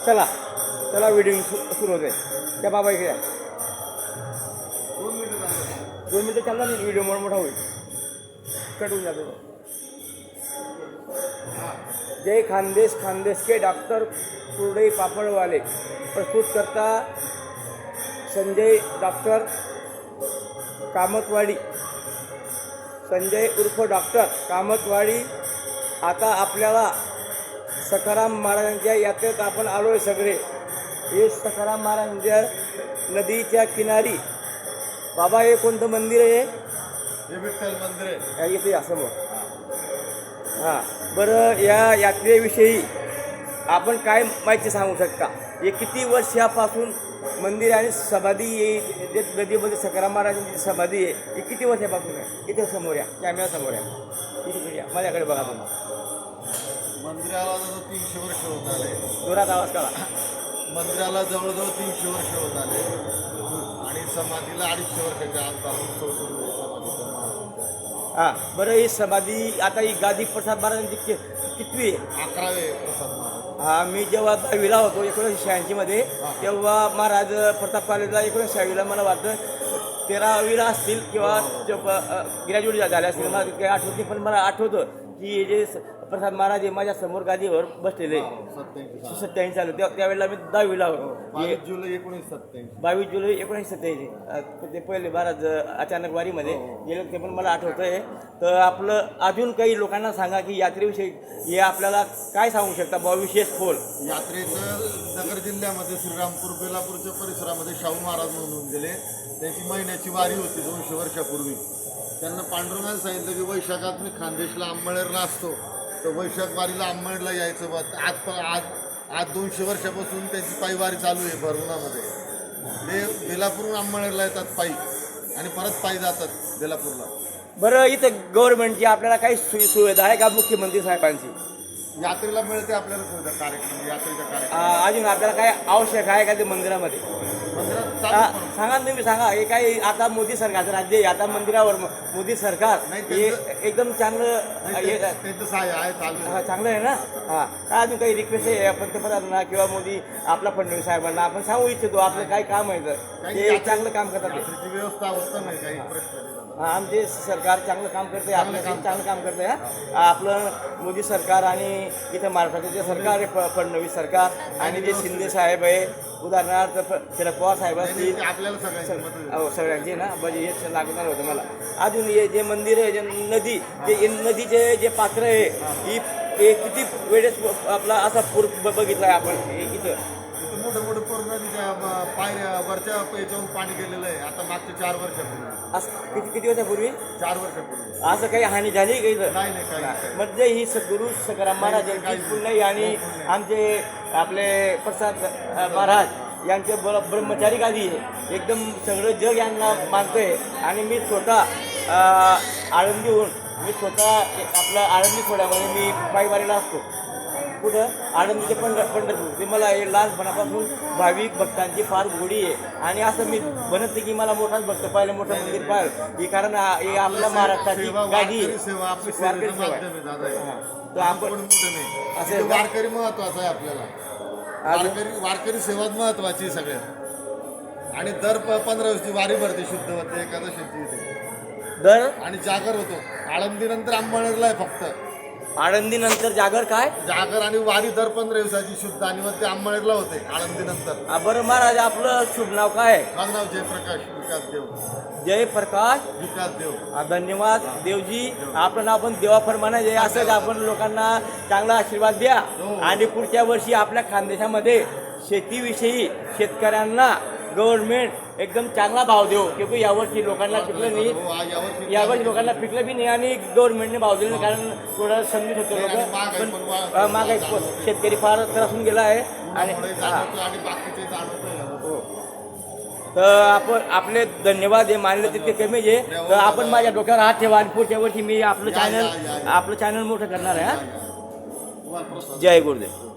चला चला व्हिडिओ सुरू होते. त्या बाबा इकडे 2 मिनिटं चालला नाही, व्हिडिओ मोठा होईल, कट होऊन जातो. जय खानदेश, खानदेश के डॉक्टर कुरडई पापड़वाले प्रस्तुत करता संजय डॉक्टर कामतवाडी, संजय उर्फ डॉक्टर कामतवाडी. आता आपल्याला सखाराम महाराजांच्या यात्रेत आपण आलो आहे सगळे. हे सखाराम महाराजांच्या नदीच्या किनारी. बाबा हे कोणतं मंदिर आहे? हे विठ्ठल मंदिर आहे. इथे या समोर. हां, बरं, या यात्रेविषयी आपण काय माहिती सांगू शकता? हे किती वर्षापासून मंदिर आणि समाधी आहे? जे नदीमध्ये सखाराम महाराजांची समाधी आहे ही किती वर्षापासून आहे? इथे समोर या, कॅमेरा समोर या, इथे या, माझ्याकडे बघा तुम्ही. मंदिराला जवळ 300 वर्ष होत आले. जोरात आवाज काढा. मंदिराला जवळजवळ 300 वर्ष होत आले आणि समाधीला 250 वर्षाच्या आसपास समाधी. हां, बरं, ही समाधी आता ही गादी प्रसाद महाराजांची कितवी आहे? 11वे प्रसाद महाराज. हा, मी जेव्हा 10वीला होतो 1986 मध्ये, तेव्हा महाराज प्रताप कॉलेजला 1986ला मला वाटतं 13वीला असतील किंवा ग्रॅज्युएट झाले असतील, मला काही आठवत नाही. पण मला आठवतं की हे जे प्रसाद महाराज हे माझ्या समोर गादीवर बसलेले 87 चालू, त्यावेळेला मी 10वीला होतो. 22 जुलै 1987. 22 जुलै 1987 ते पहिले महाराज अचानक वारीमध्ये गेले ते पण मला आठवतं आहे. तर आपलं अजून काही लोकांना सांगा की यात्रेविषयी हे आपल्याला काय सांगू शकता बुवा विशेष खोल? यात्रेचं नगर जिल्ह्यामध्ये श्रीरामपूर बेलापूरच्या परिसरामध्ये शाहू महाराज म्हणून गेले. त्यांची महिन्याची वारी होती 200 वर्षापूर्वी. त्यांना पांडुरंगाने सांगितलं की वैशाखात मी खानदेशला अंमळनेरला असतो, तर वैशाख वारीला अंमळनेरला यायचं. आज 200 वर्षापासून त्यांची पायवारी चालू आहे भरवणामध्ये. ते बेलापूरहून अंमळनेरला येतात पायी आणि परत पायी जातात बेलापूरला. बरं, इथं गव्हर्नमेंटची आपल्याला काही सुविधा आहे का मुख्यमंत्री साहेबांची? यात्रेला मिळते आपल्याला सुविधा, कार्यक्रम यात्रेच्या कार्यक्रम. अजून आपल्याला काय आवश्यक आहे का ते मंदिरामध्ये? मंदिरात सांगा तुम्ही, सांगा. हे काही आता मोदी सरकारचं राज्य आहे, आता मंदिरावर मोदी सरकार हे एकदम चांगलं त्यांचं सहाय्य आहे चालू. चांगलं आहे ना. हां, काय अजून काही रिक्वेस्ट आहे पंतप्रधानांना किंवा मोदी आपला फडणवीस साहेबांना आपण सांगू इच्छितो आपलं काय काम आहे तर ते चांगलं काम करतात. यात्रेची व्यवस्था उत्तम आहे, काही प्रश्न नाही. आमचे सरकार चांगलं काम करते, आपलं चांगलं काम करते. आपलं मोदी सरकार आणि इथं महाराष्ट्राचं जे सरकार आहे फडणवीस सरकार आणि जे शिंदे साहेब आहे, उदाहरणार्थ शरद पवार साहेब असतील, आपल्याला सगळ्यांची ना म्हणजे हे लागणार होतं मला. अजून हे जे मंदिर आहे, जे नदी, जे नदीचे जे पात्र आहे, हे किती वेळेस आपला असा पूर बघितला आहे आपण इथं. मोठं मोठं पूर्ण पायऱ्या वरच्या याच्यावरून पाणी गेलेलं आहे. आता मागच्या 4 वर्षापूर्वी. असं किती वर्षापूर्वी? 4 वर्षापूर्वी. असं काही हानी झाली काही? नाही. म्हणजे ही सद्गुरू सखाराम महाराज यांची पुण्य आणि आमचे आपले प्रसाद महाराज यांचे ब्रह्मचारी गादी आहे. एकदम सगळं जग यांना मानतंय. आणि मी स्वतः आळंदीहून आपलं आळंदी सोहळ्यामध्ये मी पायवारीला असतो. कुठं? आळंदीचे पंढरपूर. ते मला हे लहानपणापासून भाविक भक्तांची फार गोडी आहे. आणि असं मी म्हणत नाही की मला मोठाच भक्त पाहिलं, मोठं मंदिर पाहिलं. हे कारण हे आपल्या महाराष्ट्राची गादी सेवा आपली तर आपण वारकरी महत्वाचा आहे आपल्याला. वारकरी सेवा महत्वाची आहे सगळ्यात. आणि दर 15 दिवसाची वारी भरते, शुद्ध होते एकादशीची इथे. दर आणि जागर होतो आळंदीनंतर अंबानेरला आहे फक्त. आळंदीनंतर जागर काय? जागर आणि वारी दर 15 दिवसाची शुद्ध, आणि मग ते अंबानेरला होते आळंदीनंतर. बरं महाराज, आपलं शुभ नाव काय आहे? माझं नाव जयप्रकाश विकास देव. जयप्रकाश विकास देव. धन्यवाद देवजी. आपलं नाव पण देवाप्रमाणे जे असंच आपण लोकांना चांगला आशीर्वाद द्या. आणि पुढच्या वर्षी आपल्या खानदेशामध्ये शेतीविषयी शेतकऱ्यांना गव्हर्नमेंट एकदम चांगला भाव देऊ, क्योंकि यावर्षी लोकांना पिकलं नाही, यावर्षी लोकांना पिकलं बी नाही आणि गव्हर्नमेंटने भाव दिले नाही, कारण थोडं समजूत होतं लोक. पण महागाई शेतकरी फार त्रासून गेला आहे. आणि बाकीचे जाणवतो. तर आपण आपले धन्यवाद हे मानले तितके कमीच आहे. तर आपण माझ्या डोक्यावर हात ठेवा आणि पुढच्या वर्षी मी आपलं चॅनल मोठं करणार आहे. तुम्हाला प्रसाद. जय गुरुदेव.